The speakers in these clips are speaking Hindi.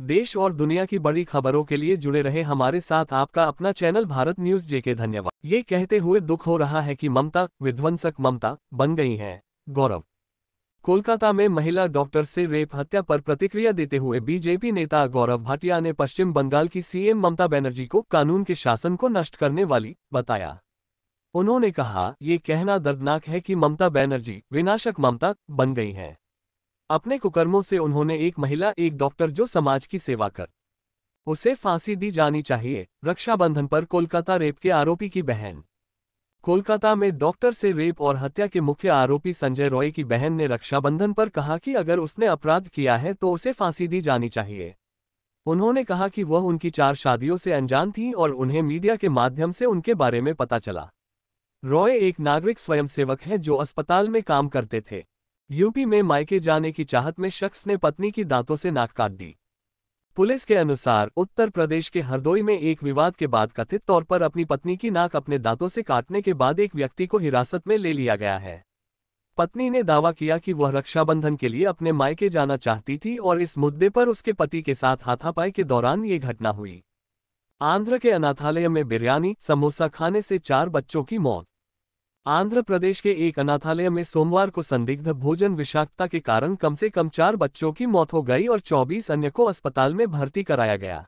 देश और दुनिया की बड़ी खबरों के लिए जुड़े रहे हमारे साथ आपका अपना चैनल भारत न्यूज जेके। धन्यवाद। ये कहते हुए दुख हो रहा है कि ममता विध्वंसक ममता बन गई हैं गौरव। कोलकाता में महिला डॉक्टर से रेप हत्या पर प्रतिक्रिया देते हुए बीजेपी नेता गौरव भाटिया ने पश्चिम बंगाल की सीएम ममता बनर्जी को कानून के शासन को नष्ट करने वाली बताया। उन्होंने कहा, ये कहना दर्दनाक है कि ममता बनर्जी विनाशक ममता बन गई हैं। अपने कुकर्मों से उन्होंने एक महिला, एक डॉक्टर जो समाज की सेवा कर, उसे फांसी दी जानी चाहिए। रक्षाबंधन पर कोलकाता रेप के आरोपी की बहन। कोलकाता में डॉक्टर से रेप और हत्या के मुख्य आरोपी संजय रॉय की बहन ने रक्षाबंधन पर कहा कि अगर उसने अपराध किया है तो उसे फांसी दी जानी चाहिए। उन्होंने कहा कि वह उनकी 4 शादियों से अनजान थी और उन्हें मीडिया के माध्यम से उनके बारे में पता चला। रॉय एक नागरिक स्वयंसेवक हैं जो अस्पताल में काम करते थे। यूपी में मायके जाने की चाहत में शख्स ने पत्नी की दांतों से नाक काट दी। पुलिस के अनुसार उत्तर प्रदेश के हरदोई में एक विवाद के बाद कथित तौर पर अपनी पत्नी की नाक अपने दांतों से काटने के बाद एक व्यक्ति को हिरासत में ले लिया गया है। पत्नी ने दावा किया कि वह रक्षाबंधन के लिए अपने मायके जाना चाहती थी और इस मुद्दे पर उसके पति के साथ हाथापाई के दौरान ये घटना हुई। आंध्र के अनाथालय में बिरयानी समोसा खाने से 4 बच्चों की मौत। आंध्र प्रदेश के एक अनाथालय में सोमवार को संदिग्ध भोजन विषाक्तता के कारण कम से कम 4 बच्चों की मौत हो गई और 24 अन्य को अस्पताल में भर्ती कराया गया।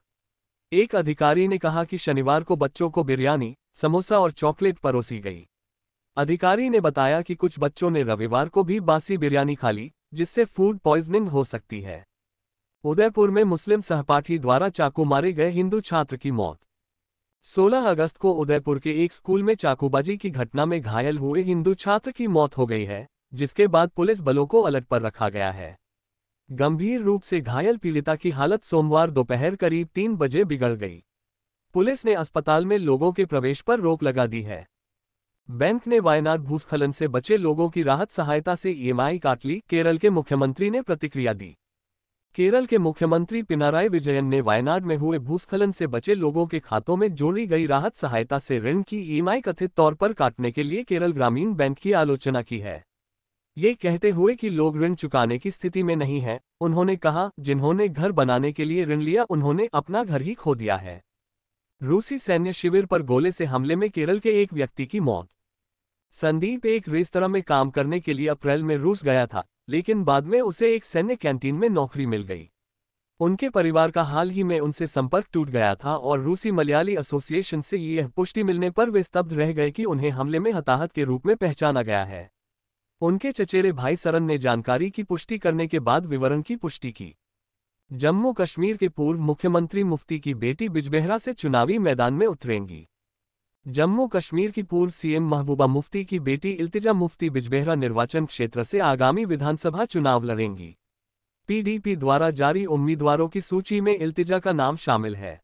एक अधिकारी ने कहा कि शनिवार को बच्चों को बिरयानी, समोसा और चॉकलेट परोसी गई। अधिकारी ने बताया कि कुछ बच्चों ने रविवार को भी बासी बिरयानी खा ली, जिससे फूड पॉइजनिंग हो सकती है। उदयपुर में मुस्लिम सहपाठी द्वारा चाकू मारे गए हिंदू छात्र की मौत। 16 अगस्त को उदयपुर के एक स्कूल में चाकूबाजी की घटना में घायल हुए हिंदू छात्र की मौत हो गई है, जिसके बाद पुलिस बलों को अलर्ट पर रखा गया है। गंभीर रूप से घायल पीड़िता की हालत सोमवार दोपहर करीब 3 बजे बिगड़ गई। पुलिस ने अस्पताल में लोगों के प्रवेश पर रोक लगा दी है। बैंक ने वायनाड भूस्खलन से बचे लोगों की राहत सहायता से ईएमआई काट ली, केरल के मुख्यमंत्री ने प्रतिक्रिया दी। केरल के मुख्यमंत्री पिनाराई विजयन ने वायनाड में हुए भूस्खलन से बचे लोगों के खातों में जोड़ी गई राहत सहायता से ऋण की ईएमआई कथित तौर पर काटने के लिए केरल ग्रामीण बैंक की आलोचना की है। ये कहते हुए कि लोग ऋण चुकाने की स्थिति में नहीं हैं, उन्होंने कहा, जिन्होंने घर बनाने के लिए ऋण लिया उन्होंने अपना घर ही खो दिया है। रूसी सैन्य शिविर पर गोले से हमले में केरल के एक व्यक्ति की मौत। संदीप एक रेस्तरां में काम करने के लिए अप्रैल में रूस गया था, लेकिन बाद में उसे एक सैन्य कैंटीन में नौकरी मिल गई। उनके परिवार का हाल ही में उनसे संपर्क टूट गया था और रूसी मलयाली एसोसिएशन से यह पुष्टि मिलने पर वे स्तब्ध रह गए कि उन्हें हमले में हताहत के रूप में पहचाना गया है। उनके चचेरे भाई सरन ने जानकारी की पुष्टि करने के बाद विवरण की पुष्टि की। जम्मू कश्मीर के पूर्व मुख्यमंत्री मुफ्ती की बेटी बिजबेहरा से चुनावी मैदान में उतरेंगी। जम्मू कश्मीर की पूर्व सीएम महबूबा मुफ्ती की बेटी इल्तिजा मुफ्ती बिजबेहरा निर्वाचन क्षेत्र से आगामी विधानसभा चुनाव लड़ेंगी। पीडीपी द्वारा जारी उम्मीदवारों की सूची में इल्तिजा का नाम शामिल है।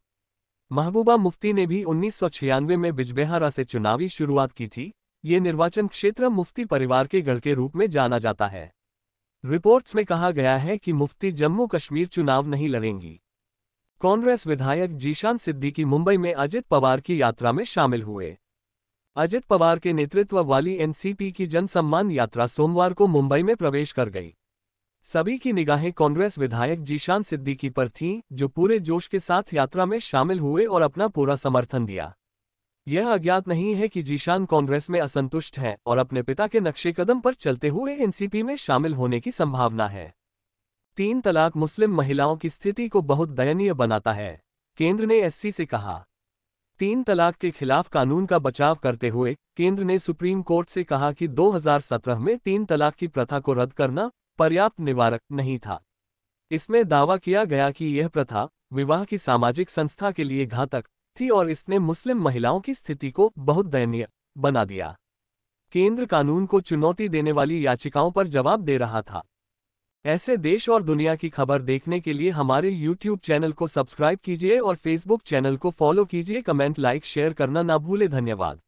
महबूबा मुफ्ती ने भी 1996 में बिजबेहरा से चुनावी शुरुआत की थी। ये निर्वाचन क्षेत्र मुफ्ती परिवार के गढ़ के रूप में जाना जाता है। रिपोर्ट्स में कहा गया है कि मुफ्ती जम्मू कश्मीर चुनाव नहीं लड़ेंगी। कांग्रेस विधायक जीशान सिद्दीकी मुंबई में अजित पवार की यात्रा में शामिल हुए। अजित पवार के नेतृत्व वाली एनसीपी की जनसम्मान यात्रा सोमवार को मुंबई में प्रवेश कर गई। सभी की निगाहें कांग्रेस विधायक जीशान सिद्दीकी पर थीं, जो पूरे जोश के साथ यात्रा में शामिल हुए और अपना पूरा समर्थन दिया। यह अज्ञात नहीं है कि जीशान कांग्रेस में असंतुष्ट हैं और अपने पिता के नक्शे कदम पर चलते हुए एनसीपी में शामिल होने की संभावना है। 3 तलाक मुस्लिम महिलाओं की स्थिति को बहुत दयनीय बनाता है, केंद्र ने एससी से कहा। 3 तलाक के खिलाफ कानून का बचाव करते हुए केंद्र ने सुप्रीम कोर्ट से कहा कि 2017 में 3 तलाक की प्रथा को रद्द करना पर्याप्त निवारक नहीं था। इसमें दावा किया गया कि यह प्रथा विवाह की सामाजिक संस्था के लिए घातक थी और इसने मुस्लिम महिलाओं की स्थिति को बहुत दयनीय बना दिया। केंद्र कानून को चुनौती देने वाली याचिकाओं पर जवाब दे रहा था। ऐसे देश और दुनिया की खबर देखने के लिए हमारे YouTube चैनल को सब्सक्राइब कीजिए और Facebook चैनल को फॉलो कीजिए। कमेंट, लाइक, शेयर करना ना भूलें। धन्यवाद।